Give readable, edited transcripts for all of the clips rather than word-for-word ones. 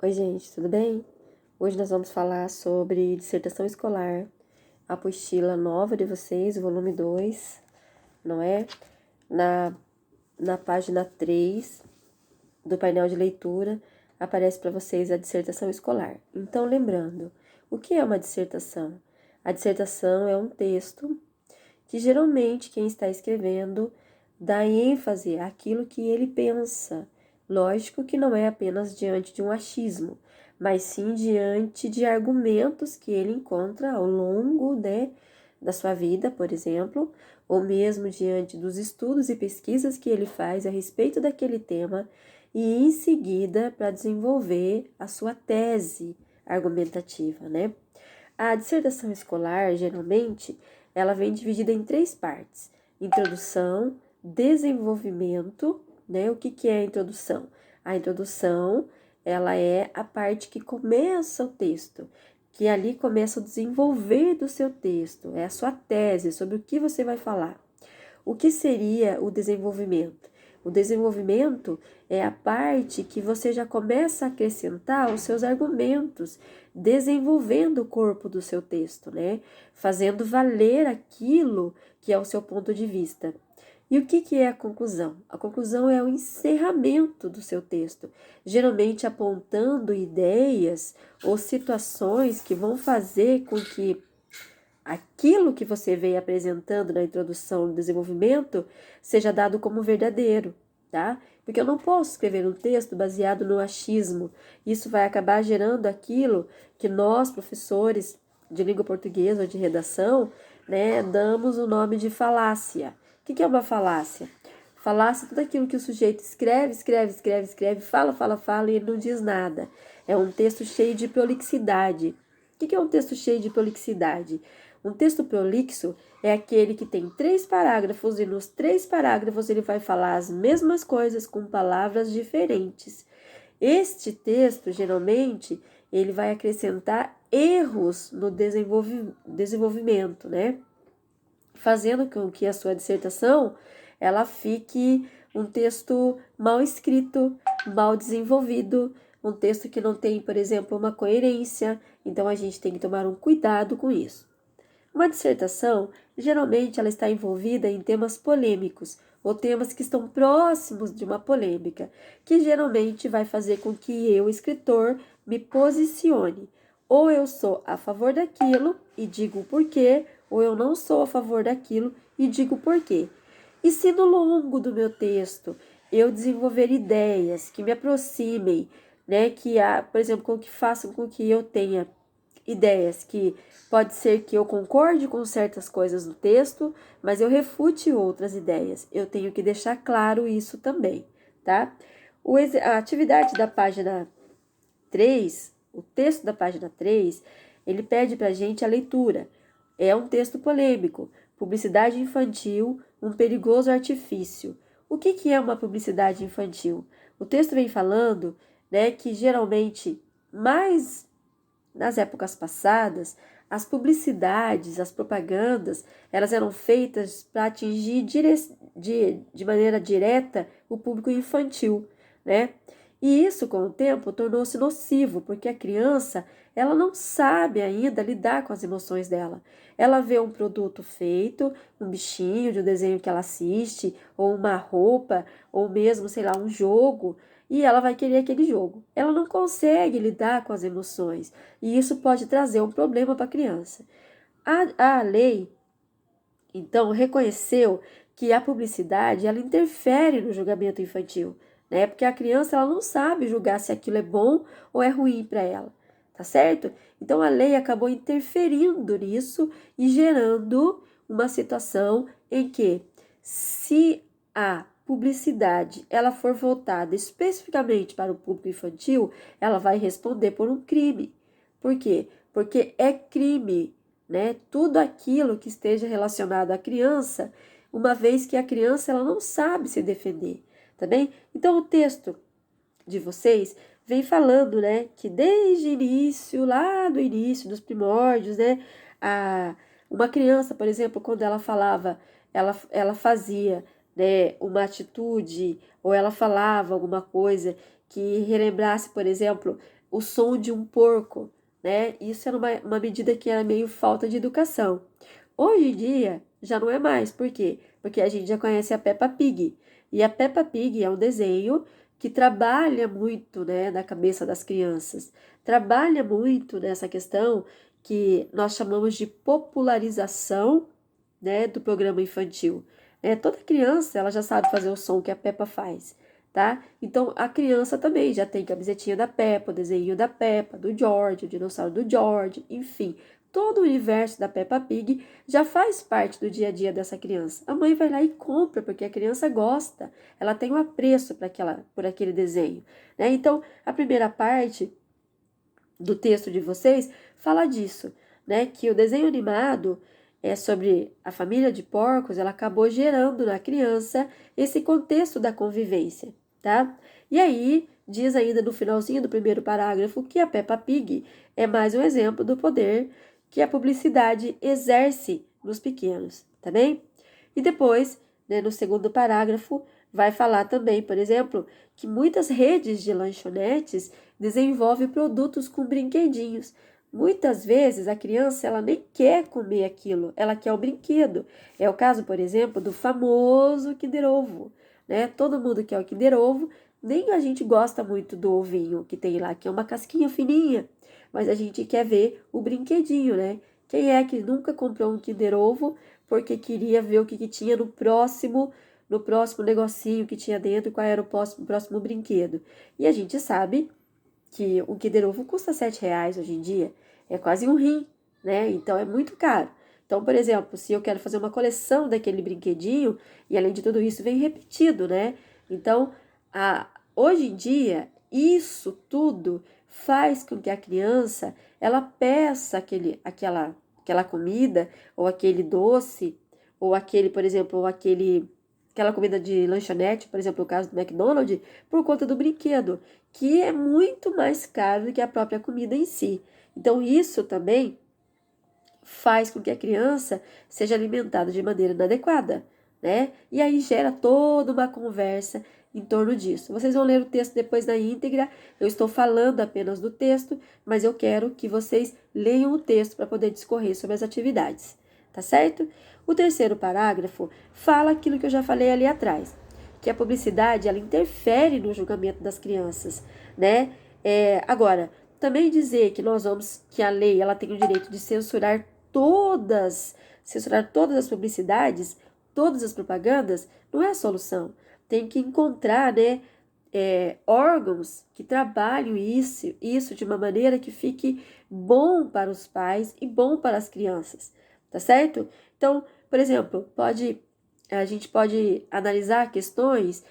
Oi, gente, tudo bem? Hoje nós vamos falar sobre dissertação escolar, a apostila nova de vocês, o volume 2, não é? Na, na página 3 do painel de leitura, aparece para vocês a dissertação escolar. Então, lembrando, o que é uma dissertação? A dissertação é um texto que geralmente quem está escrevendo dá ênfase àquilo que ele pensa. Lógico que não é apenas diante de um achismo, mas sim diante de argumentos que ele encontra ao longo, da sua vida, por exemplo, ou mesmo diante dos estudos e pesquisas que ele faz a respeito daquele tema e em seguida para desenvolver a sua tese argumentativa, né? A dissertação escolar, geralmente, ela vem dividida em 3 partes: introdução, desenvolvimento, né? O que é a introdução? A introdução, ela é a parte que começa o texto, que ali começa o desenvolver do seu texto, é a sua tese, sobre o que você vai falar. O que seria o desenvolvimento? O desenvolvimento é a parte que você já começa a acrescentar os seus argumentos, desenvolvendo o corpo do seu texto, né? Fazendo valer aquilo que é o seu ponto de vista. E o que é a conclusão? A conclusão é o encerramento do seu texto, geralmente apontando ideias ou situações que vão fazer com que aquilo que você veio apresentando na introdução do desenvolvimento seja dado como verdadeiro, tá? Porque eu não posso escrever um texto baseado no achismo. Isso vai acabar gerando aquilo que nós, professores de língua portuguesa ou de redação, né, damos o nome de falácia. O que é uma falácia? Falácia é tudo aquilo que o sujeito escreve, fala e ele não diz nada. É um texto cheio de prolixidade. O que é um texto cheio de prolixidade? Um texto prolixo é aquele que tem 3 parágrafos e nos 3 parágrafos ele vai falar as mesmas coisas com palavras diferentes. Este texto, geralmente, ele vai acrescentar erros no desenvolvimento, né? Fazendo com que a sua dissertação ela fique um texto mal escrito, mal desenvolvido, um texto que não tem, por exemplo, uma coerência. Então a gente tem que tomar um cuidado com isso. Uma dissertação, geralmente, ela está envolvida em temas polêmicos ou temas que estão próximos de uma polêmica, que geralmente vai fazer com que eu, escritor, me posicione. Ou eu sou a favor daquilo e digo o porquê, ou eu não sou a favor daquilo e digo o porquê. E se no longo do meu texto eu desenvolver ideias que me aproximem, né, por exemplo, que façam com que eu tenha ideias que pode ser que eu concorde com certas coisas no texto, mas eu refute outras ideias. Eu tenho que deixar claro isso também, tá? A atividade da página 3, o texto da página 3, ele pede para a gente a leitura. É um texto polêmico. Publicidade infantil, um perigoso artifício. O que é uma publicidade infantil? O texto vem falando, né, que geralmente mais nas épocas passadas, as publicidades, as propagandas, elas eram feitas para atingir de maneira direta o público infantil, né? E isso, com o tempo, tornou-se nocivo, porque a criança, ela não sabe ainda lidar com as emoções dela. Ela vê um produto feito, um bichinho de um desenho que ela assiste, ou uma roupa, ou mesmo, sei lá, um jogo, e ela vai querer aquele jogo. Ela não consegue lidar com as emoções, e isso pode trazer um problema para a criança. A lei, então, reconheceu que a publicidade ela interfere no julgamento infantil, né? Porque a criança ela não sabe julgar se aquilo é bom ou é ruim para ela, tá certo? Então a lei acabou interferindo nisso e gerando uma situação em que, se a publicidade ela for voltada especificamente para o público infantil, ela vai responder por um crime. Por quê? Porque é crime, né? Tudo aquilo que esteja relacionado à criança, uma vez que a criança ela não sabe se defender, tá bem? Então o texto de vocês vem falando, né, que desde o início, lá do início, dos primórdios, né, uma criança, por exemplo, quando ela falava, ela fazia, né, uma atitude, ou ela falava alguma coisa que relembrasse, por exemplo, o som de um porco, né? Isso era uma medida que era meio falta de educação. Hoje em dia, já não é mais. Por quê? Porque a gente já conhece a Peppa Pig. E a Peppa Pig é um desenho que trabalha muito, né, na cabeça das crianças. Trabalha muito nessa questão que nós chamamos de popularização, né, do programa infantil. Toda criança, ela já sabe fazer o som que a Peppa faz, tá? Então, a criança também já tem camisetinha da Peppa, o desenho da Peppa, do George, o dinossauro do George, enfim. Todo o universo da Peppa Pig já faz parte do dia a dia dessa criança. A mãe vai lá e compra, porque a criança gosta, ela tem um apreço por aquele desenho, né? Então, a primeira parte do texto de vocês fala disso, né? Que o desenho animado sobre a família de porcos, ela acabou gerando na criança esse contexto da convivência, tá? E aí, diz ainda no finalzinho do primeiro parágrafo que a Peppa Pig é mais um exemplo do poder que a publicidade exerce nos pequenos, tá bem? E depois, né, no segundo parágrafo, vai falar também, por exemplo, que muitas redes de lanchonetes desenvolvem produtos com brinquedinhos. Muitas vezes a criança ela nem quer comer aquilo, ela quer o brinquedo. É o caso, por exemplo, do famoso Kinder Ovo, né? Todo mundo quer o Kinder Ovo, nem a gente gosta muito do ovinho que tem lá, que é uma casquinha fininha, mas a gente quer ver o brinquedinho, né? Quem é que nunca comprou um Kinder Ovo porque queria ver o que tinha no próximo negocinho que tinha dentro, qual era o próximo brinquedo? E a gente sabe que o Kinder Ovo custa R$ 7 hoje em dia, é quase um rim, né? Então é muito caro. Então, por exemplo, se eu quero fazer uma coleção daquele brinquedinho, e além de tudo isso vem repetido, né? Então, hoje em dia, isso tudo faz com que a criança, ela peça aquela comida, ou aquele doce, ou aquele, por exemplo, ou aquela comida de lanchonete, por exemplo, o caso do McDonald's, por conta do brinquedo, que é muito mais caro do que a própria comida em si. Então, isso também faz com que a criança seja alimentada de maneira inadequada, né? E aí gera toda uma conversa em torno disso. Vocês vão ler o texto depois na íntegra, eu estou falando apenas do texto, mas eu quero que vocês leiam o texto para poder discorrer sobre as atividades, tá certo? O terceiro parágrafo fala aquilo que eu já falei ali atrás, que a publicidade ela interfere no julgamento das crianças, né? Agora, também dizer que a lei ela tem o direito de censurar todas as publicidades, todas as propagandas, não é a solução. Tem que encontrar, né, órgãos que trabalhem isso de uma maneira que fique bom para os pais e bom para as crianças, tá certo? Então, por exemplo, a gente pode analisar questões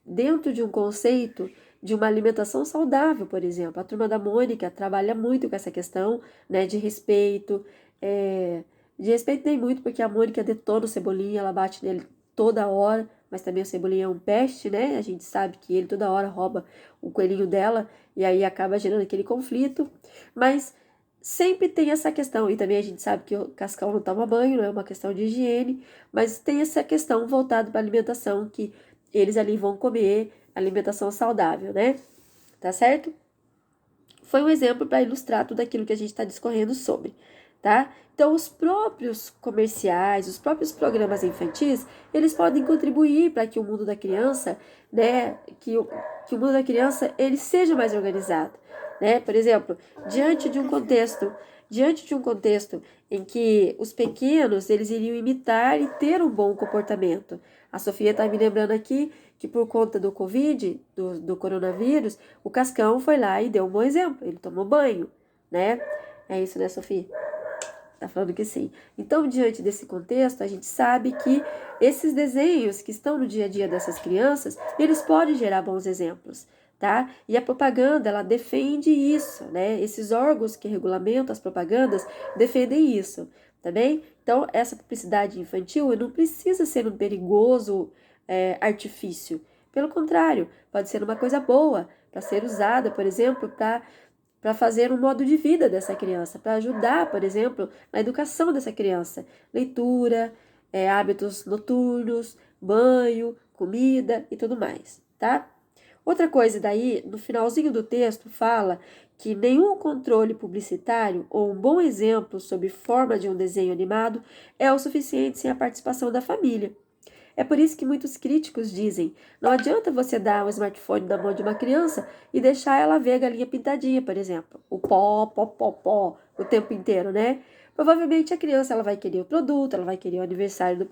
dentro de um conceito de uma alimentação saudável, por exemplo. A Turma da Mônica trabalha muito com essa questão, né, de respeito. De respeito nem muito, porque a Mônica detona o Cebolinha, ela bate nele toda hora, mas também o Cebolinha é um peste, né? A gente sabe que ele toda hora rouba o coelhinho dela e aí acaba gerando aquele conflito. Mas sempre tem essa questão, e também a gente sabe que o Cascão não toma banho, não é uma questão de higiene, mas tem essa questão voltada para a alimentação, que eles ali vão comer alimentação saudável, né? Tá certo? Foi um exemplo para ilustrar tudo aquilo que a gente está discorrendo sobre, tá? Então, os próprios comerciais, os próprios programas infantis, eles podem contribuir para que o mundo da criança, né, que o mundo da criança, ele seja mais organizado, né? Por exemplo, diante de um contexto em que os pequenos, eles iriam imitar e ter um bom comportamento. A Sofia está me lembrando aqui que por conta do Covid, do coronavírus, o Cascão foi lá e deu um bom exemplo. Ele tomou banho, né? É isso, né, Sofia? Tá falando que sim. Então, diante desse contexto, a gente sabe que esses desenhos que estão no dia a dia dessas crianças, eles podem gerar bons exemplos, tá? E a propaganda, ela defende isso, né? Esses órgãos que regulamentam as propagandas defendem isso, tá bem? Então, essa publicidade infantil não precisa ser um perigoso artifício. Pelo contrário, pode ser uma coisa boa para ser usada, por exemplo, para fazer um modo de vida dessa criança, para ajudar, por exemplo, na educação dessa criança. Leitura, hábitos noturnos, banho, comida e tudo mais, tá? Outra coisa daí, no finalzinho do texto, fala que nenhum controle publicitário ou um bom exemplo sobre forma de um desenho animado é o suficiente sem a participação da família. É por isso que muitos críticos dizem: não adianta você dar um smartphone na mão de uma criança e deixar ela ver a galinha pintadinha, por exemplo. O pó, pó, pó, pó, o tempo inteiro, né? Provavelmente a criança ela vai querer o produto, ela vai querer o aniversário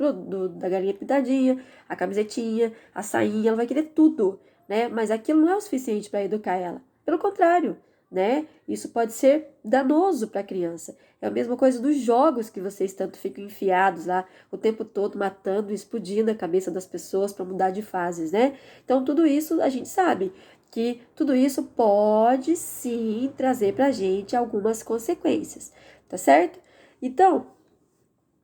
da galinha pintadinha, a camisetinha, a sainha, ela vai querer tudo, né? Mas aquilo não é o suficiente para educar ela. Pelo contrário, né? Isso pode ser danoso para a criança. É a mesma coisa dos jogos que vocês tanto ficam enfiados lá o tempo todo, matando, explodindo a cabeça das pessoas para mudar de fases, né? Então, tudo isso a gente sabe que tudo isso pode sim trazer para a gente algumas consequências, tá certo? Então,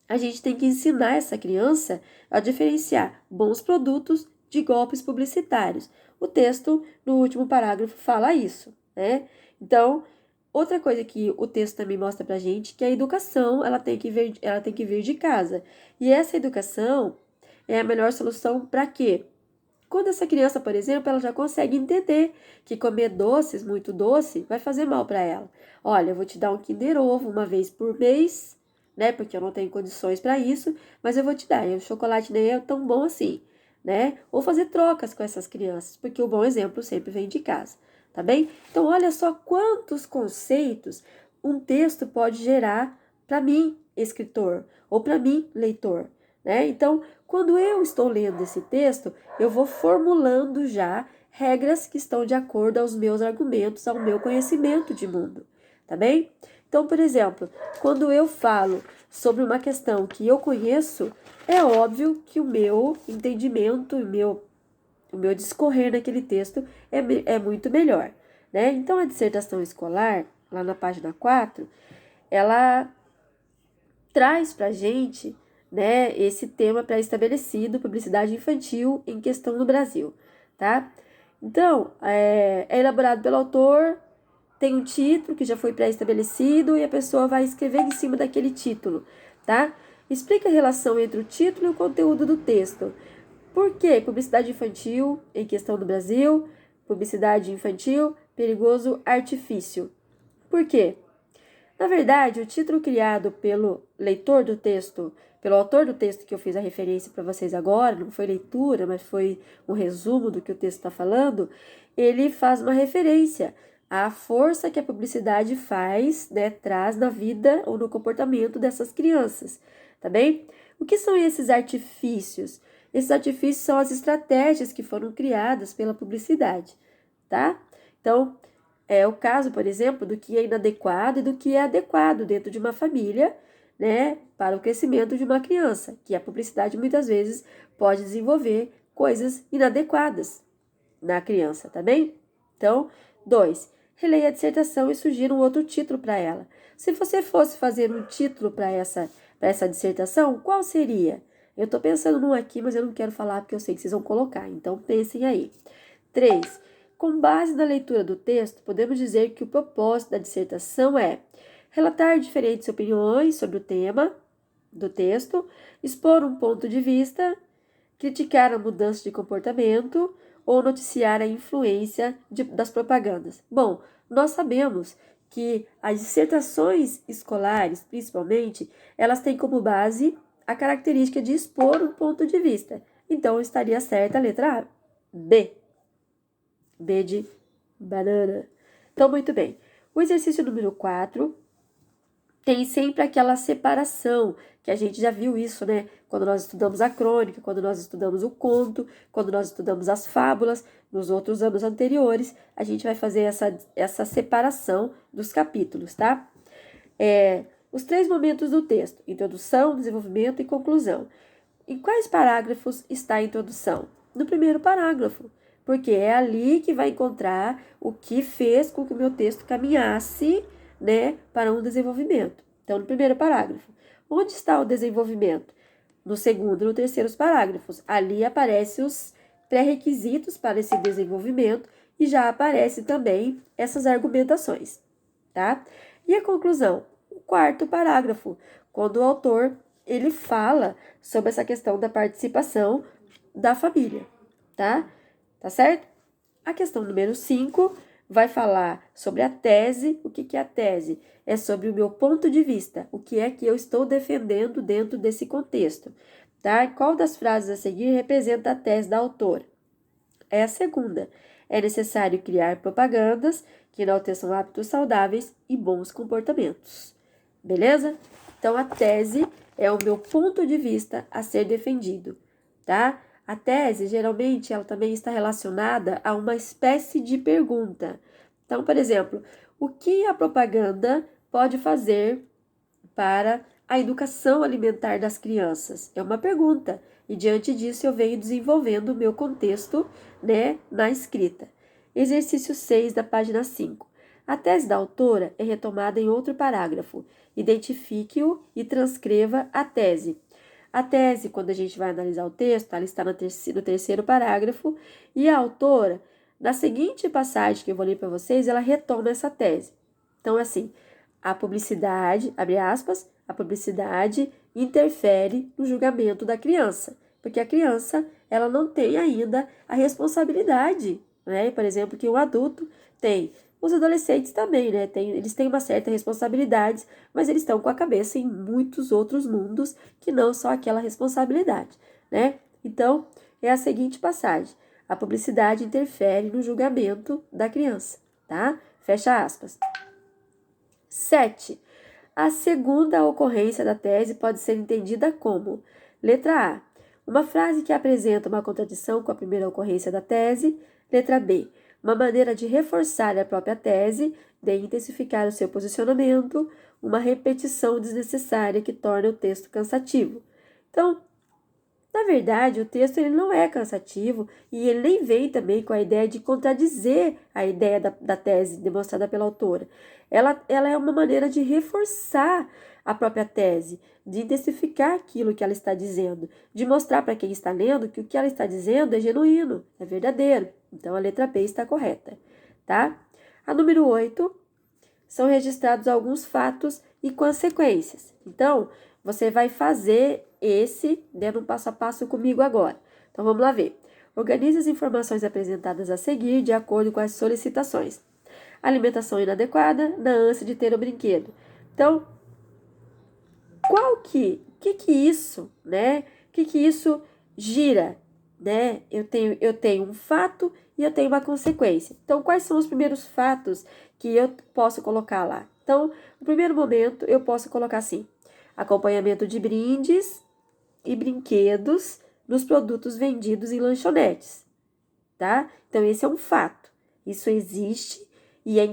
a gente tem que ensinar essa criança a diferenciar bons produtos de golpes publicitários. O texto, no último parágrafo, fala isso, né? Então, outra coisa que o texto também mostra pra gente que a educação, ela tem que vir de casa. E essa educação é a melhor solução para quê? Quando essa criança, por exemplo, ela já consegue entender que comer doces, muito doce, vai fazer mal para ela. Olha, eu vou te dar um Kinder Ovo uma vez por mês, né? Porque eu não tenho condições para isso, mas eu vou te dar. E o chocolate nem é tão bom assim, né? Ou fazer trocas com essas crianças, porque o bom exemplo sempre vem de casa, tá bem? Então, olha só quantos conceitos um texto pode gerar para mim, escritor, ou para mim, leitor, né? Então, quando eu estou lendo esse texto, eu vou formulando já regras que estão de acordo aos meus argumentos, ao meu conhecimento de mundo, tá bem? Então, por exemplo, quando eu falo sobre uma questão que eu conheço, é óbvio que o meu entendimento, o meu discorrer naquele texto é muito melhor, né? Então, a dissertação escolar, lá na página 4, ela traz para a gente, né, esse tema pré-estabelecido, publicidade infantil em questão no Brasil, tá? Então, é elaborado pelo autor, tem um título que já foi pré-estabelecido e a pessoa vai escrever em cima daquele título, tá? Explica a relação entre o título e o conteúdo do texto. Por que publicidade infantil em questão no Brasil? Publicidade infantil, perigoso artifício. Por quê? Na verdade, o título criado pelo leitor do texto, pelo autor do texto que eu fiz a referência para vocês agora, não foi leitura, mas foi um resumo do que o texto está falando, ele faz uma referência à força que a publicidade faz, né, traz na vida ou no comportamento dessas crianças, tá bem? O que são esses artifícios? Esses artifícios são as estratégias que foram criadas pela publicidade, tá? Então, é o caso, por exemplo, do que é inadequado e do que é adequado dentro de uma família, né, para o crescimento de uma criança, que a publicidade muitas vezes pode desenvolver coisas inadequadas na criança, tá bem? Então, 2. Releia a dissertação e sugira um outro título para ela. Se você fosse fazer um título para essa dissertação, qual seria? Eu estou pensando num aqui, mas eu não quero falar porque eu sei que vocês vão colocar, então pensem aí. 3. Com base na leitura do texto, podemos dizer que o propósito da dissertação é relatar diferentes opiniões sobre o tema do texto, expor um ponto de vista, criticar a mudança de comportamento ou noticiar a influência das propagandas. Bom, nós sabemos que as dissertações escolares, principalmente, elas têm como base a característica de expor um ponto de vista. Então, estaria certa a letra A. B. B de banana. Então, muito bem. O exercício número 4 tem sempre aquela separação, que a gente já viu isso, né? Quando nós estudamos a crônica, quando nós estudamos o conto, quando nós estudamos as fábulas, nos outros anos anteriores, a gente vai fazer essa separação dos capítulos, tá? Os 3 momentos do texto: introdução, desenvolvimento e conclusão. Em quais parágrafos está a introdução? No primeiro parágrafo, porque é ali que vai encontrar o que fez com que o meu texto caminhasse, né, para um desenvolvimento. Então, no primeiro parágrafo. Onde está o desenvolvimento? No segundo e no terceiro parágrafos. Ali aparecem os pré-requisitos para esse desenvolvimento e já aparecem também essas argumentações, tá? E a conclusão? O quarto parágrafo, quando o autor ele fala sobre essa questão da participação da família, tá? Tá certo? A questão número 5 vai falar sobre a tese. O que é a tese? É sobre o meu ponto de vista, o que é que eu estou defendendo dentro desse contexto, tá? Qual das frases a seguir representa a tese da autora? É a segunda. É necessário criar propagandas que enalteçam hábitos saudáveis e bons comportamentos. Beleza? Então, a tese é o meu ponto de vista a ser defendido, tá? A tese, geralmente, ela também está relacionada a uma espécie de pergunta. Então, por exemplo, o que a propaganda pode fazer para a educação alimentar das crianças? É uma pergunta. E diante disso eu venho desenvolvendo o meu contexto, né, na escrita. Exercício 6 da página 5. A tese da autora é retomada em outro parágrafo. Identifique-o e transcreva a tese. A tese, quando a gente vai analisar o texto, ela está no terceiro parágrafo e a autora, na seguinte passagem que eu vou ler para vocês, ela retoma essa tese. Então, assim, a publicidade, abre aspas, a publicidade interfere no julgamento da criança, porque a criança, ela não tem ainda a responsabilidade, né? Por exemplo, que um adulto tem. Os adolescentes também, né? Eles têm uma certa responsabilidade, mas eles estão com a cabeça em muitos outros mundos que não só aquela responsabilidade, né? Então, é a seguinte passagem. A publicidade interfere no julgamento da criança, tá? Fecha aspas. 7. A segunda ocorrência da tese pode ser entendida como: letra A, uma frase que apresenta uma contradição com a primeira ocorrência da tese. Letra B, uma maneira de reforçar a própria tese, de intensificar o seu posicionamento, uma repetição desnecessária que torna o texto cansativo. Então, na verdade, o texto ele não é cansativo e ele nem vem também com a ideia de contradizer a ideia da tese demonstrada pela autora. Ela é uma maneira de reforçar a própria tese, de intensificar aquilo que ela está dizendo, de mostrar para quem está lendo que o que ela está dizendo é genuíno, é verdadeiro. Então, a letra B está correta, tá? A número 8, são registrados alguns fatos e consequências. Então, você vai fazer esse, dando um passo a passo comigo agora. Então, vamos lá ver. Organize as informações apresentadas a seguir de acordo com as solicitações. Alimentação inadequada na ânsia de ter o brinquedo. Então, que isso, né? Que isso gira, né? Eu tenho um fato e eu tenho uma consequência. Então, quais são os primeiros fatos que eu posso colocar lá? Então, no primeiro momento, eu posso colocar assim: acompanhamento de brindes e brinquedos nos produtos vendidos em lanchonetes, tá? Então, esse é um fato. Isso existe e é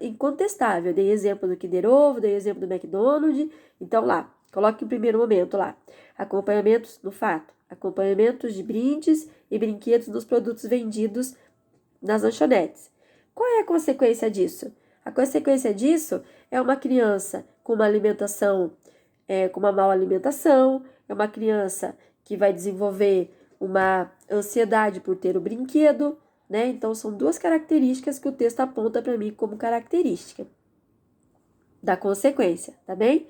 incontestável. Dei exemplo do Kinder Ovo, dei exemplo do McDonald's. Então, lá, coloque em primeiro momento lá. Acompanhamentos no fato. Acompanhamentos de brindes e brinquedos nos produtos vendidos nas lanchonetes. Qual é a consequência disso? A consequência disso é uma criança com uma alimentação, com uma má alimentação, é uma criança que vai desenvolver uma ansiedade por ter o brinquedo, né? Então, são duas características que o texto aponta para mim como característica da consequência, tá bem?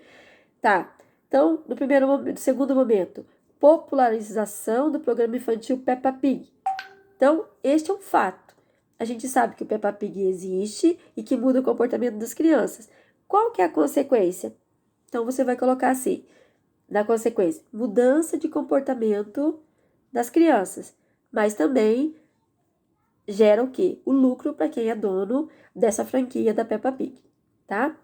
Tá. Então, no segundo momento, popularização do programa infantil Peppa Pig. Então, este é um fato. A gente sabe que o Peppa Pig existe e que muda o comportamento das crianças. Qual que é a consequência? Então, você vai colocar assim, na consequência, mudança de comportamento das crianças, mas também gera o quê? O lucro para quem é dono dessa franquia da Peppa Pig, tá?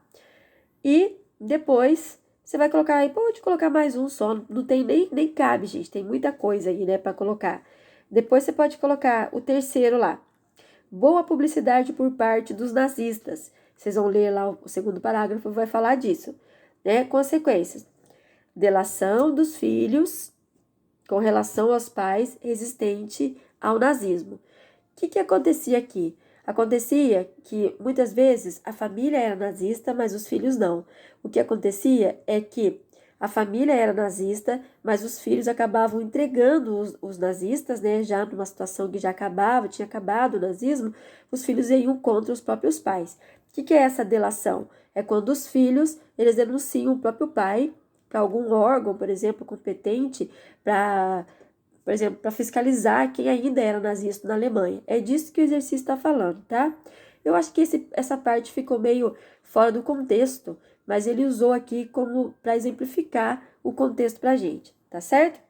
E depois você vai colocar aí, pode colocar mais um só, não tem nem cabe, gente, tem muita coisa aí, né, para colocar. Depois você pode colocar o terceiro lá. Boa publicidade por parte dos nazistas. Vocês vão ler lá o segundo parágrafo, vai falar disso, né? Consequências. Delação dos filhos com relação aos pais resistente ao nazismo. O que acontecia aqui? Acontecia que, muitas vezes, a família era nazista, mas os filhos não. O que acontecia é que a família era nazista, mas os filhos acabavam entregando os nazistas, né? Já numa situação que já tinha acabado o nazismo, os filhos iam contra os próprios pais. O que é essa delação? É quando os filhos, eles denunciam o próprio pai para algum órgão, por exemplo, competente, para por exemplo, para fiscalizar quem ainda era nazista na Alemanha. É disso que o exercício está falando, tá? Eu acho que essa parte ficou meio fora do contexto, mas ele usou aqui como para exemplificar o contexto para a gente, tá certo?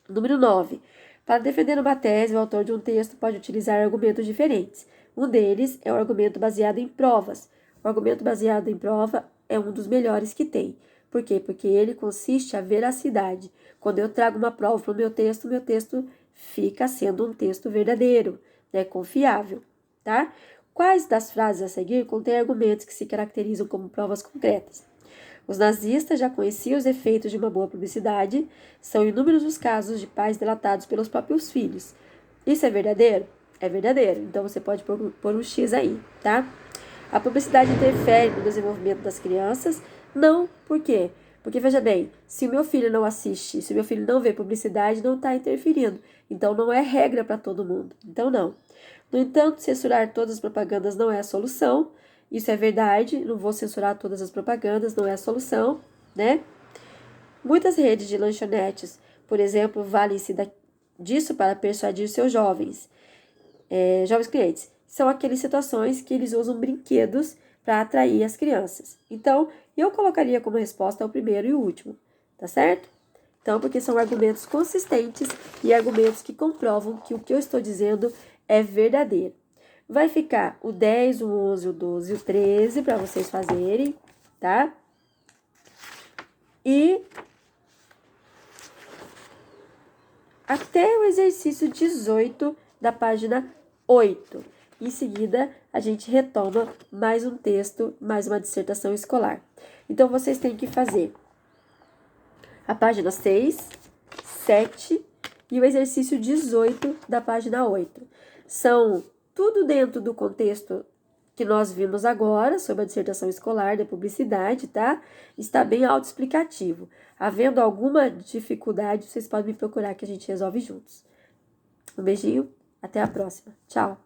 Número 9. Para defender uma tese, o autor de um texto pode utilizar argumentos diferentes. Um deles é o argumento baseado em provas. O argumento baseado em prova é um dos melhores que tem. Por quê? Porque ele consiste a veracidade. Quando eu trago uma prova para o meu texto fica sendo um texto verdadeiro, né? Confiável, tá? Quais das frases a seguir contêm argumentos que se caracterizam como provas concretas? Os nazistas já conheciam os efeitos de uma boa publicidade. São inúmeros os casos de pais delatados pelos próprios filhos. Isso é verdadeiro? É verdadeiro. Então, você pode pôr um X aí, tá? A publicidade interfere no desenvolvimento das crianças? Não. Por quê? Porque, veja bem, se o meu filho não assiste, se o meu filho não vê publicidade, não está interferindo. Então, não é regra para todo mundo. Então, não. No entanto, censurar todas as propagandas não é a solução. Isso é verdade, não vou censurar todas as propagandas, não é a solução, né? Muitas redes de lanchonetes, por exemplo, valem-se disso para persuadir seus jovens clientes. São aquelas situações que eles usam brinquedos para atrair as crianças. Então, eu colocaria como resposta o primeiro e o último, tá certo? Então, porque são argumentos consistentes e argumentos que comprovam que o que eu estou dizendo é verdadeiro. Vai ficar o 10, o 11, o 12 e o 13 para vocês fazerem, tá? E até o exercício 18 da página 8. Em seguida, a gente retoma mais um texto, mais uma dissertação escolar. Então, vocês têm que fazer a página 6, 7 e o exercício 18 da página 8. São tudo dentro do contexto que nós vimos agora, sobre a dissertação escolar da publicidade, tá? Está bem autoexplicativo. Havendo alguma dificuldade, vocês podem me procurar que a gente resolve juntos. Um beijinho, até a próxima. Tchau!